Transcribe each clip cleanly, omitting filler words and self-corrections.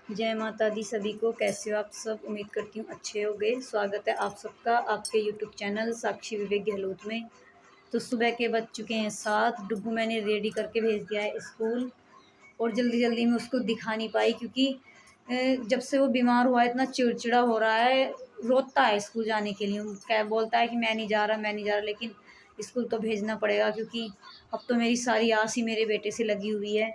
जय माता दी सभी को। कैसे हो आप सब? उम्मीद करती हूँ अच्छे होंगे। स्वागत है आप सबका आपके यूट्यूब चैनल साक्षी विवेक गहलोत में। तो सुबह के बज चुके हैं 7। डुग्गू मैंने रेडी करके भेज दिया है स्कूल, और जल्दी जल्दी में उसको दिखा नहीं पाई क्योंकि जब से वो बीमार हुआ है इतना चिड़चिड़ा हो रहा है, रोता है स्कूल जाने के लिए। क्या बोलता है कि मैं नहीं जा रहा, मैं नहीं जा रहा, लेकिन स्कूल तो भेजना पड़ेगा क्योंकि अब तो मेरी सारी आस ही मेरे बेटे से लगी हुई है।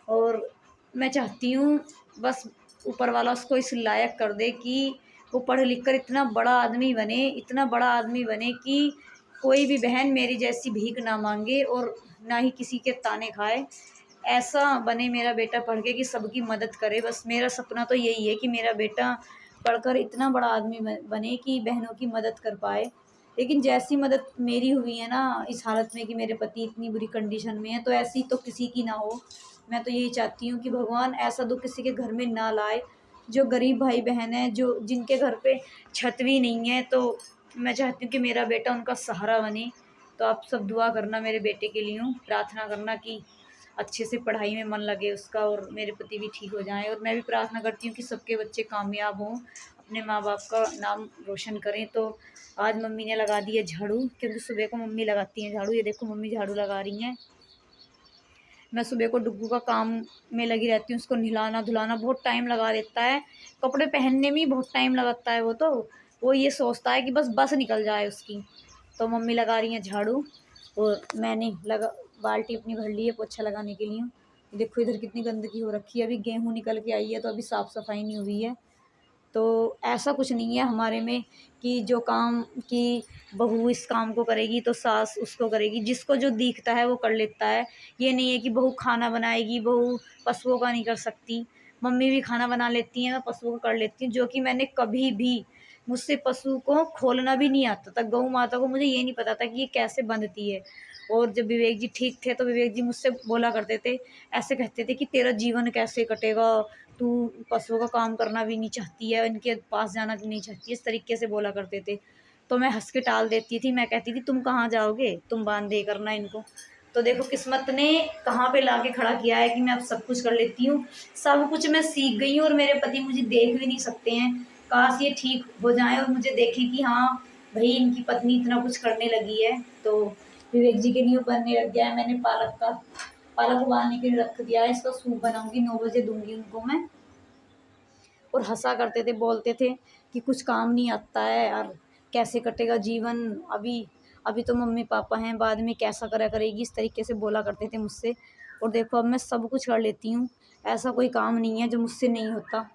और मैं चाहती हूँ बस ऊपर वाला उसको इस लायक कर दे कि वो पढ़ लिख कर इतना बड़ा आदमी बने, इतना बड़ा आदमी बने कि कोई भी बहन मेरी जैसी भीख ना मांगे और ना ही किसी के ताने खाए। ऐसा बने मेरा बेटा पढ़ के कि सबकी मदद करे। बस मेरा सपना तो यही है कि मेरा बेटा पढ़कर इतना बड़ा आदमी बने कि बहनों की मदद कर पाए। लेकिन जैसी मदद मेरी हुई है ना इस हालत में कि मेरे पति इतनी बुरी कंडीशन में है, तो ऐसी तो किसी की ना हो। मैं तो यही चाहती हूँ कि भगवान ऐसा दुख किसी के घर में ना लाए। जो गरीब भाई बहन है, जो जिनके घर पे छत भी नहीं है, तो मैं चाहती हूँ कि मेरा बेटा उनका सहारा बने। तो आप सब दुआ करना मेरे बेटे के लिए, प्रार्थना करना कि अच्छे से पढ़ाई में मन लगे उसका और मेरे पति भी ठीक हो जाएं। और मैं भी प्रार्थना करती हूँ कि सबके बच्चे कामयाब हों, अपने माँ बाप का नाम रोशन करें। तो आज मम्मी ने लगा दी है झाड़ू, क्योंकि सुबह को मम्मी लगाती हैं झाड़ू। ये देखो मम्मी झाड़ू लगा रही हैं। मैं सुबह को डुग्गू का काम में लगी रहती हूँ, उसको नहलाना धुलाना बहुत टाइम लगा देता है। कपड़े पहनने में ही बहुत टाइम लगता है। वो ये सोचता है कि बस निकल जाए उसकी। तो मम्मी लगा रही हैं झाड़ू और मैंने बाल्टी अपनी भर ली है पोछा लगाने के लिए। देखो इधर कितनी गंदगी हो रखी है। अभी गेहूँ निकल के आई है तो अभी साफ़ सफाई नहीं हुई है। तो ऐसा कुछ नहीं है हमारे में कि जो काम की बहू इस काम को करेगी तो सास उसको करेगी। जिसको जो दिखता है वो कर लेता है। ये नहीं है कि बहू खाना बनाएगी, बहू पशुओं का नहीं कर सकती। मम्मी भी खाना बना लेती हैं, मैं पशुओं का कर लेती हूँ। जो कि मैंने कभी भी, मुझसे पशु को खोलना भी नहीं आता था। गऊ माता को मुझे ये नहीं पता था कि ये कैसे बंधती है। और जब विवेक जी ठीक थे तो विवेक जी मुझसे बोला करते थे, ऐसे कहते थे कि तेरा जीवन कैसे कटेगा, तू पशुओं का काम करना भी नहीं चाहती है, इनके पास जाना भी नहीं चाहती है, इस तरीके से बोला करते थे। तो मैं हंस के टाल देती थी। मैं कहती थी तुम कहाँ जाओगे, तुम बांध दे करना इनको। तो देखो किस्मत ने कहाँ पे लाके खड़ा किया है कि मैं अब सब कुछ कर लेती हूँ। सब कुछ मैं सीख गई हूँ और मेरे पति मुझे देख भी नहीं सकते हैं। काश ये ठीक हो जाए और मुझे देखें कि हाँ भाई इनकी पत्नी इतना कुछ करने लगी है। तो विवेक जी के लिए बनने लग गया है। मैंने पालक उबालने के लिए रख दिया है। इसका सूप बनाऊंगी, 9 बजे दूंगी उनको मैं। और हंसा करते थे, बोलते थे कि कुछ काम नहीं आता है यार, कैसे कटेगा जीवन, अभी अभी तो मम्मी पापा हैं, बाद में कैसा करा करेगी, इस तरीके से बोला करते थे मुझसे। और देखो अब मैं सब कुछ कर लेती हूँ। ऐसा कोई काम नहीं है जो मुझसे नहीं होता।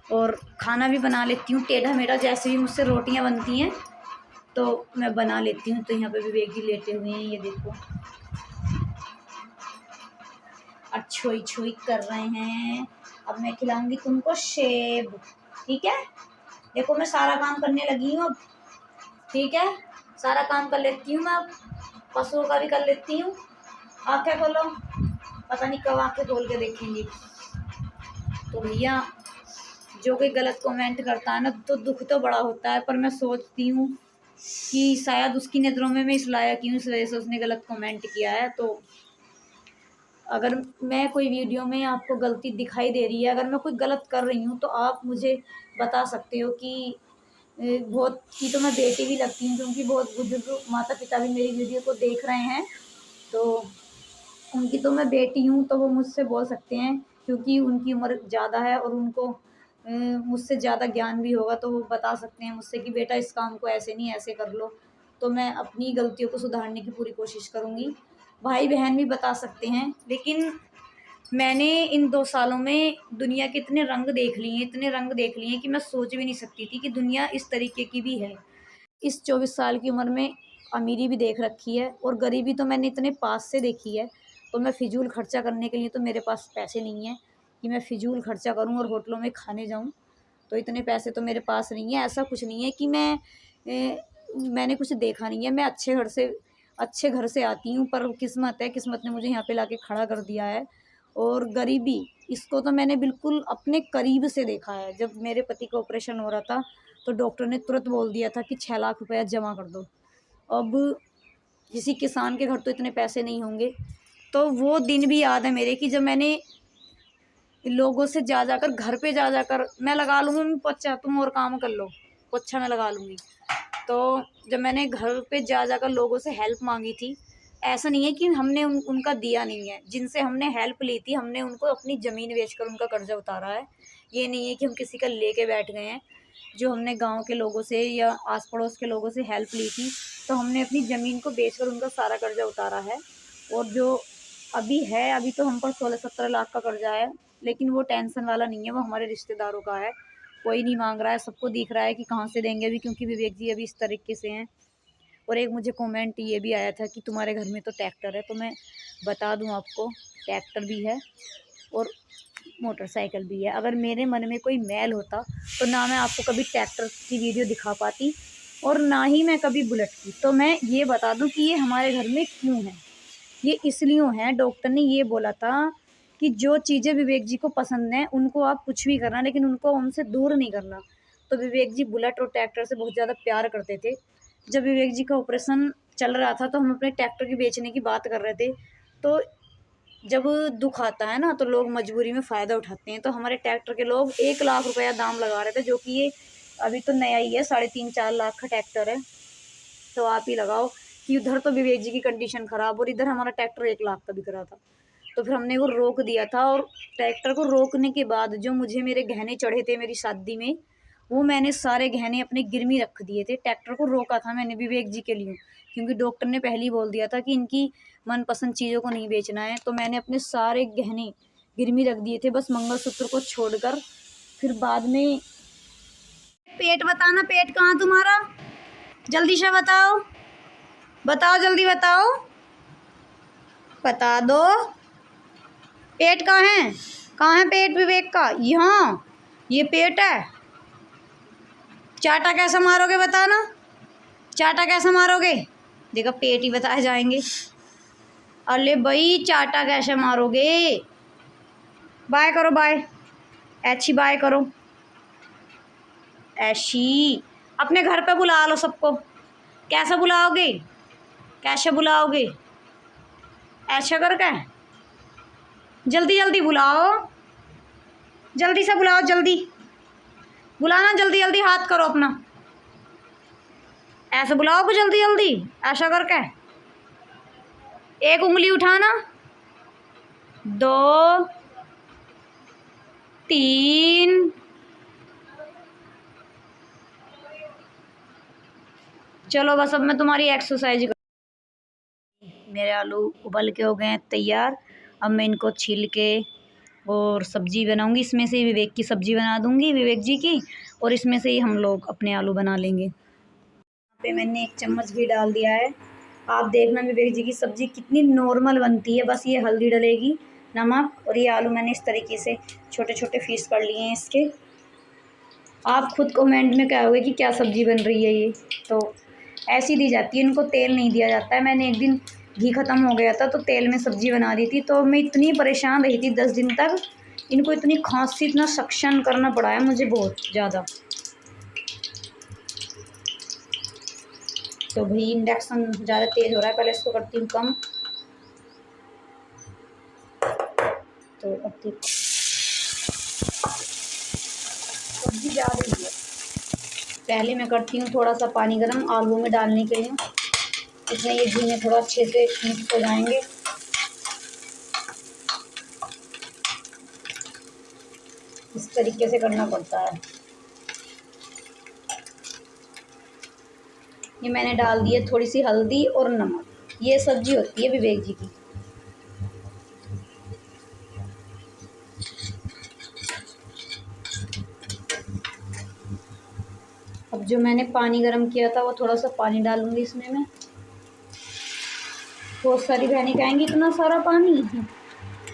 और खाना भी बना लेती हूँ टेढ़ा मेढ़ा, जैसे भी मुझसे रोटियाँ बनती हैं तो मैं बना लेती हूँ। तो यहाँ पे विवेक जी लेटे हुए हैं, ये देखो और छोई छोई कर रहे हैं। अब मैं खिलाऊंगी तुमको सेब, ठीक है? देखो मैं सारा काम करने लगी हूँ अब, ठीक है? सारा काम कर लेती हूँ मैं अब, पशुओं का भी कर लेती हूँ। आंखें खोलो, पता नहीं कब आंखें खोल के देखेंगी। तो भैया जो कोई गलत कमेंट करता है ना तो दुख तो बड़ा होता है, पर मैं सोचती हूँ कि शायद उसकी नज़रों में मैं इस लायक हूँ, इस वजह से उसने गलत कमेंट किया है। तो अगर मैं कोई वीडियो में आपको गलती दिखाई दे रही है, अगर मैं कोई गलत कर रही हूँ तो आप मुझे बता सकते हो कि बहुत की तो मैं बेटी भी लगती हूँ, क्योंकि बहुत बुजुर्ग माता पिता भी मेरी वीडियो को देख रहे हैं। तो उनकी तो मैं बेटी हूँ, तो वो मुझसे बोल सकते हैं क्योंकि उनकी उम्र ज़्यादा है और उनको मुझसे ज़्यादा ज्ञान भी होगा। तो वो बता सकते हैं मुझसे कि बेटा इस काम को ऐसे नहीं ऐसे कर लो। तो मैं अपनी गलतियों को सुधारने की पूरी कोशिश करूँगी। भाई बहन भी बता सकते हैं, लेकिन मैंने इन 2 सालों में दुनिया के इतने रंग देख लिए हैं, इतने रंग देख लिए हैं कि मैं सोच भी नहीं सकती थी कि दुनिया इस तरीके की भी है। इस 24 साल की उम्र में अमीरी भी देख रखी है और गरीबी तो मैंने इतने पास से देखी है। तो मैं फ़िज़ूल खर्चा करने के लिए तो मेरे पास पैसे नहीं हैं कि मैं फ़िज़ूल खर्चा करूँ और होटलों में खाने जाऊँ। तो इतने पैसे तो मेरे पास नहीं है। ऐसा कुछ नहीं है कि मैंने कुछ देखा नहीं है। मैं अच्छे घर से आती हूँ, पर किस्मत है, किस्मत ने मुझे यहाँ पे लाके खड़ा कर दिया है। और गरीबी, इसको तो मैंने बिल्कुल अपने करीब से देखा है। जब मेरे पति का ऑपरेशन हो रहा था तो डॉक्टर ने तुरंत बोल दिया था कि 6 लाख रुपया जमा कर दो। अब किसी किसान के घर तो इतने पैसे नहीं होंगे। तो वो दिन भी याद है मेरे कि जब मैंने लोगों से जा जाकर, घर पे जा जाकर मैं लगा लूँगी पोछा, तुम और काम कर लो, पोछा मैं लगा लूँगी। तो जब मैंने घर पे जा जाकर लोगों से हेल्प मांगी थी, ऐसा नहीं है कि हमने उनका दिया नहीं है। जिनसे हमने हेल्प ली थी, हमने उनको अपनी ज़मीन बेचकर उनका कर्जा उतारा है। ये नहीं है कि हम किसी का लेके बैठ गए हैं। जो हमने गांव के लोगों से या आस पड़ोस के लोगों से हेल्प ली थी, तो हमने अपनी ज़मीन को बेचकर उनका सारा कर्जा उतारा है। और जो अभी है, अभी तो हम पर 16-17 लाख का कर्जा है, लेकिन वो टेंशन वाला नहीं है, वो हमारे रिश्तेदारों का है। कोई नहीं मांग रहा है, सबको दिख रहा है कि कहाँ से देंगे अभी, क्योंकि विवेक जी अभी इस तरीके से हैं। और एक मुझे कमेंट ये भी आया था कि तुम्हारे घर में तो ट्रैक्टर है, तो मैं बता दूं आपको, ट्रैक्टर भी है और मोटरसाइकिल भी है। अगर मेरे मन में कोई मैल होता तो ना मैं आपको कभी ट्रैक्टर की वीडियो दिखा पाती और ना ही मैं कभी बुलेट की। तो मैं ये बता दूं कि ये हमारे घर में क्यों है। ये इसलिए है, डॉक्टर ने ये बोला था कि जो चीज़ें विवेक जी को पसंद हैं उनको आप कुछ भी करना, लेकिन उनको उनसे दूर नहीं करना। तो विवेक जी बुलेट और ट्रैक्टर से बहुत ज़्यादा प्यार करते थे। जब विवेक जी का ऑपरेशन चल रहा था तो हम अपने ट्रैक्टर की बेचने की बात कर रहे थे। तो जब दुख आता है ना तो लोग मजबूरी में फ़ायदा उठाते हैं। तो हमारे ट्रैक्टर के लोग 1 लाख रुपया दाम लगा रहे थे, जो कि ये अभी तो नया ही है, 3.5-4 लाख का ट्रैक्टर है। तो आप ही लगाओ कि उधर तो विवेक जी की कंडीशन ख़राब और इधर हमारा ट्रैक्टर 1 लाख का बिक रहा था। तो फिर हमने वो रोक दिया था। और ट्रैक्टर को रोकने के बाद जो मुझे मेरे गहने चढ़े थे मेरी शादी में, वो मैंने सारे गहने अपने गिरवी रख दिए थे। ट्रैक्टर को रोका था मैंने विवेक जी के लिए, क्योंकि डॉक्टर ने पहले ही बोल दिया था कि इनकी मनपसंद चीज़ों को नहीं बेचना है। तो मैंने अपने सारे गहने गिरवी रख दिए थे, बस मंगलसूत्र को छोड़कर। फिर बाद में पेट बताना, पेट कहाँ तुम्हारा, जल्दी से बताओ, बताओ जल्दी बताओ, बता दो पेट कहाँ है, कहाँ है पेट विवेक का, यहाँ ये पेट है। चाटा कैसे मारोगे बताना, चाटा कैसे मारोगे, देखो पेट ही बताए जाएंगे। अरे भाई चाटा कैसे मारोगे, बाय करो, बाय, ऐसी बाय करो, ऐसी। अपने घर पे बुला लो सबको। कैसे बुलाओगे, कैसे बुलाओगे, ऐसा करके जल्दी जल्दी बुलाओ, जल्दी से बुलाओ, जल्दी बुलाना, जल्दी जल्दी हाथ करो अपना, ऐसे बुलाओगे जल्दी जल्दी, ऐसा करके। एक उंगली उठाना, 2 3, चलो बस अब मैं तुम्हारी एक्सरसाइज कर। मेरे आलू उबल के हो गए हैं तैयार। अब मैं इनको छील के और सब्जी बनाऊंगी। इसमें से ही विवेक की सब्जी बना दूंगी, विवेक जी की, और इसमें से ही हम लोग अपने आलू बना लेंगे। यहाँ पे मैंने 1 चम्मच घी डाल दिया है। आप देखना विवेक जी की सब्जी कितनी नॉर्मल बनती है, बस ये हल्दी डलेगी, नमक, और ये आलू मैंने इस तरीके से छोटे छोटे पीस कर लिए हैं इसके। आप खुद कमेंट में कहोगे कि क्या सब्जी बन रही है ये, तो ऐसी दी जाती है, इनको तेल नहीं दिया जाता है। मैंने एक दिन घी ख़त्म हो गया था तो तेल में सब्ज़ी बना दी थी, तो मैं इतनी परेशान रही थी 10 दिन तक। इनको इतनी खांसी, इतना सक्शन करना पड़ा है मुझे बहुत ज़्यादा। तो भाई इंडक्शन ज़्यादा तेज़ हो रहा है, पहले इसको करती हूँ कम। तो अब देखो सब्ज़ी ज़्यादा ही है। पहले मैं करती हूँ थोड़ा सा पानी गर्म आलू में डालने के लिए, इसमें ये घी में थोड़ा अच्छे से मिक्स हो जाएंगे। इस तरीके से करना पड़ता है। ये मैंने डाल दी है थोड़ी सी हल्दी और नमक। ये सब्जी होती है विवेक जी की। अब जो मैंने पानी गर्म किया था वो थोड़ा सा पानी डालूंगी इसमें मैं। बहुत सारी बहनें कहेंगी इतना सारा पानी,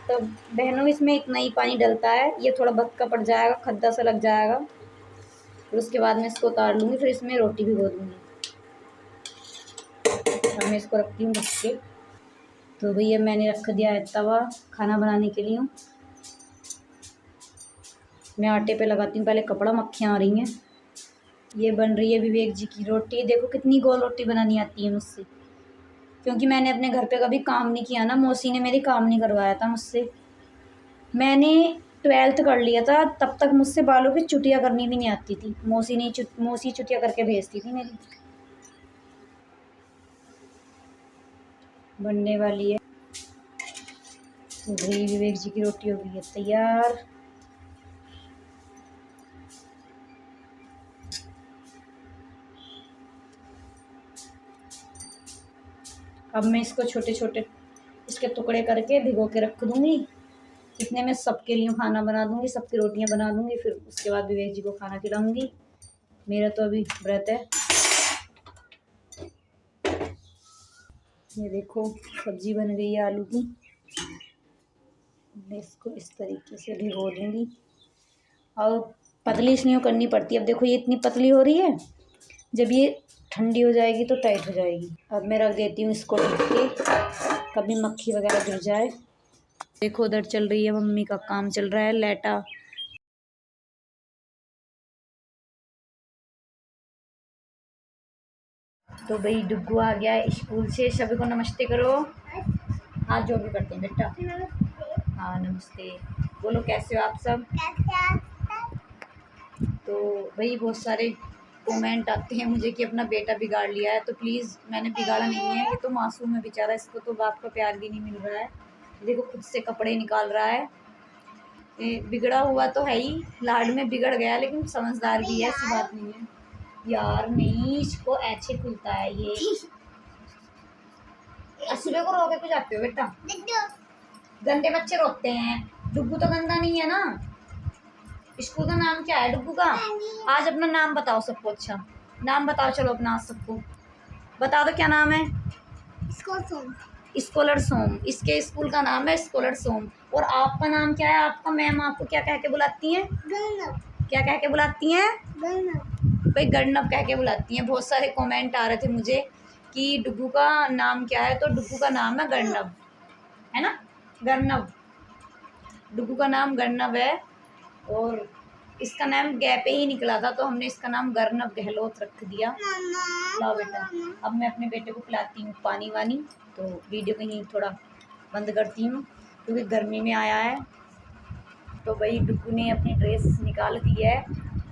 तो बहनों इसमें इतना ही पानी डलता है। ये थोड़ा बक्का पड़ जाएगा, खद्दा सा लग जाएगा, फिर उसके बाद मैं इसको उतार लूँगी, फिर इसमें रोटी भिगो दूँगी। अब मैं इसको रखती हूँ ढक के। तो भैया मैंने रख दिया है तवा खाना बनाने के लिए। मैं आटे पे लगाती हूँ पहले कपड़ा, मक्खियाँ आ रही हैं। ये बन रही है विवेक जी की रोटी। देखो कितनी गोल रोटी बनानी आती है मुझसे, क्योंकि मैंने अपने घर पे कभी काम नहीं किया ना, मौसी ने मेरे काम नहीं करवाया था मुझसे। मैंने 12th कर लिया था तब तक मुझसे बालों की चुटिया करनी भी नहीं आती थी। मौसी चुटिया करके भेजती थी मेरी। बनने वाली है तो भाई विवेक जी की रोटी हो गई है तैयार। अब मैं इसको छोटे छोटे इसके टुकड़े करके भिगो के रख दूंगी। इतने में सबके लिए खाना बना दूंगी, सबकी रोटियां बना दूंगी, फिर उसके बाद विवेक जी को खाना खिलाऊंगी। मेरा तो अभी व्रत है। ये देखो सब्जी बन गई है आलू की। मैं इसको इस तरीके से भिगो दूंगी और पतली इसलिए करनी पड़ती है। अब देखो ये इतनी पतली हो रही है, जब ये ठंडी हो जाएगी तो टाइट हो जाएगी। अब मैं रख देती हूँ इसको ढक के, कभी मक्खी वगैरह गिर जाए। देखो उधर चल रही है मम्मी का काम चल रहा है लेटा। तो भाई डुग्गू आ गया है स्कूल से। सभी को नमस्ते करो, हाथ जोड़ के करते हैं बेटा। हाँ नमस्ते बोलो, कैसे हो आप सब। तो भाई बहुत सारे कमेंट आते हैं मुझे कि अपना बेटा बिगाड़ लिया है, तो प्लीज़ मैंने बिगाड़ा नहीं है। ये तो मासूम है बेचारा, इसको तो बाप का प्यार भी नहीं मिल रहा है। देखो खुद से कपड़े निकाल रहा है। बिगड़ा हुआ तो है ही, लाड में बिगड़ गया, लेकिन समझदार भी है, ऐसी बात नहीं है यार। नहीं इसको ऐसे खुलता है ये। सुबह को रोके क्यों जाते हो बेटा, गंदे बच्चे रोते हैं। डुग्गू तो गंदा नहीं है ना। स्कूल का नाम क्या है डुग्गू का। आज अपना नाम बताओ सबको। अच्छा नाम बताओ, चलो अपना आज सबको बता दो क्या नाम है। स्कॉलर सोम। इसके स्कूल का नाम है स्कॉलर सोम। और आपका नाम क्या है आपका। मैम आपको क्या कह के बुलाती हैं। क्या कह के बुलाती हैं भाई। गणनव कह के बुलाती हैं। बहुत सारे कमेंट आ रहे थे मुझे कि डुग्गू का नाम क्या है, तो डुग्गू का नाम है गणनव, है ना। गणनव, डुग्गू का नाम गणनव है। और इसका नाम गैपे ही निकला था, तो हमने इसका नाम गणनव गहलोत रख दिया। लाओ बेटा, अब मैं अपने बेटे को पिलाती हूँ पानी वानी। तो वीडियो को ही थोड़ा बंद करती हूँ क्योंकि गर्मी में आया है। तो भाई डुग्गू ने अपनी ड्रेस निकाल दी है।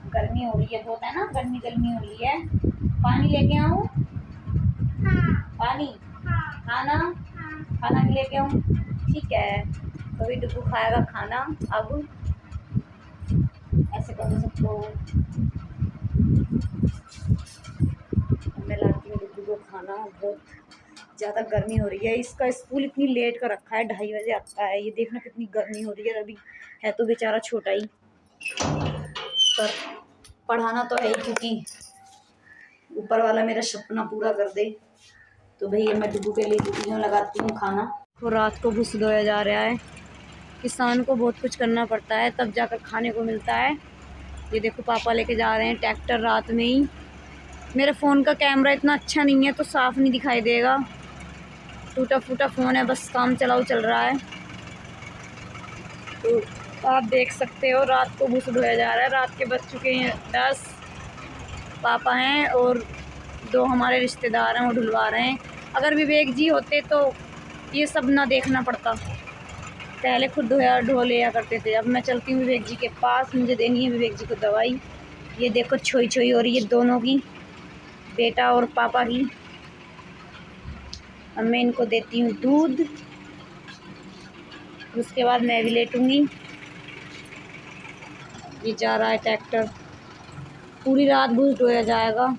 गर्मी हो रही है बहुत, है ना, गर्मी हो रही है। पानी लेके आऊँ। पानी, खाना, खाना भी लेके आऊँ। ठीक है, तो भाई डुग्गू खाएगा खाना। अब ऐसे कर दो सबको। मैं लाती हूँ डुग्गू को खाना। बहुत ज़्यादा गर्मी हो रही है। इसका स्कूल इतनी लेट का रखा है, 2:30 बजे आता है। ये देखना कितनी गर्मी हो रही है। अभी है तो बेचारा छोटा ही, पर पढ़ाना तो है ही, क्योंकि ऊपर वाला मेरा सपना पूरा कर दे। तो भैया मैं डुग्गू के लिए लगाती हूँ खाना। तो रात को घुस धोया जा रहा है। किसान को बहुत कुछ करना पड़ता है तब जाकर खाने को मिलता है। ये देखो पापा लेके जा रहे हैं ट्रैक्टर रात में ही। मेरे फ़ोन का कैमरा इतना अच्छा नहीं है तो साफ़ नहीं दिखाई देगा, टूटा फूटा फ़ोन है, बस काम चलाओ चल रहा है। तो आप देख सकते हो रात को घुस धोया जा रहा है। रात के बज चुके हैं 10। पापा हैं और 2 हमारे रिश्तेदार हैं, वो ढुलवा रहे हैं। अगर विवेक जी होते तो ये सब ना देखना पड़ता, पहले खुद ढो लिया करते थे। अब मैं चलती हूँ विवेक जी के पास, मुझे देनी है विवेक जी को दवाई। ये देखो छोई छोई हो रही है दोनों की, बेटा और पापा की। अब मैं इनको देती हूँ दूध, उसके बाद मैं भी लेटूँगी। ये जा रहा है ट्रैक्टर, पूरी रात घुस ढोया जाएगा।